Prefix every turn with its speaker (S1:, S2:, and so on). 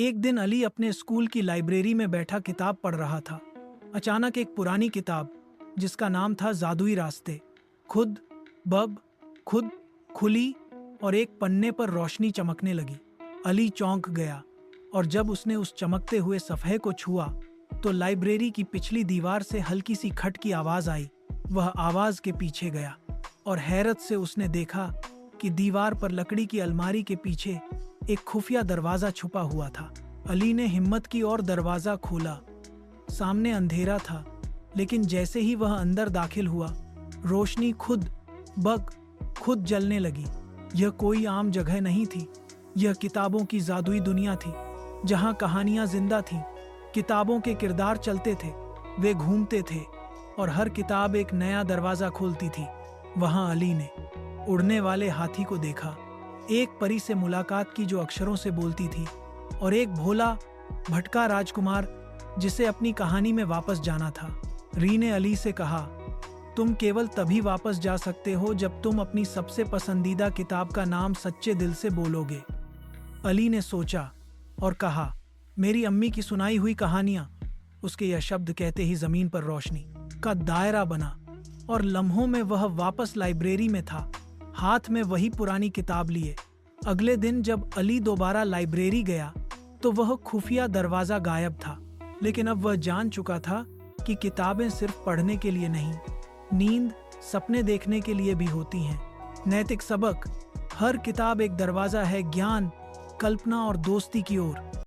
S1: एक दिन अली अपने स्कूल की लाइब्रेरी में बैठा किताब पढ़ रहा था। अचानक एक पुरानी किताब जिसका नाम था जादुई रास्ते खुद बब खुद खुली और एक पन्ने पर रोशनी चमकने लगी। अली चौंक गया और जब उसने उस चमकते हुए सफ़े को छुआ तो लाइब्रेरी की पिछली दीवार से हल्की सी खट की आवाज़ आई। वह आवाज़ के पीछे गया और हैरत से उसने देखा कि दीवार पर लकड़ी की अलमारी के पीछे एक खुफिया दरवाज़ा छुपा हुआ था। अली ने हिम्मत की और दरवाज़ा खोला। सामने अंधेरा था, लेकिन जैसे ही वह अंदर दाखिल हुआ, रोशनी खुद ब खुद जलने लगी। यह कोई आम जगह नहीं थी, यह किताबों की जादुई दुनिया थी, जहां कहानियां जिंदा थीं। किताबों के किरदार चलते थे, वे घूमते थे और हर किताब एक नया दरवाज़ा खोलती थी। वहां अली ने उड़ने वाले हाथी को देखा, एक परी से मुलाकात की जो अक्षरों से बोलती थी, और एक भोला भटका राजकुमार जिसे अपनी कहानी में वापस जाना था। री ने अली से कहा, तुम केवल तभी वापस जा सकते हो जब तुम अपनी सबसे पसंदीदा किताब का नाम सच्चे दिल से बोलोगे। अली ने सोचा और कहा, मेरी अम्मी की सुनाई हुई कहानियां। उसके यह शब्द कहते ही जमीन पर रोशनी का दायरा बना और लम्हों में वह वापस लाइब्रेरी में था, हाथ में वही पुरानी किताब लिए। अगले दिन जब अली दोबारा लाइब्रेरी गया तो वह खुफिया दरवाज़ा गायब था, लेकिन अब वह जान चुका था कि किताबें सिर्फ पढ़ने के लिए नहीं, नींद सपने देखने के लिए भी होती हैं। नैतिक सबक, हर किताब एक दरवाज़ा है ज्ञान, कल्पना और दोस्ती की ओर।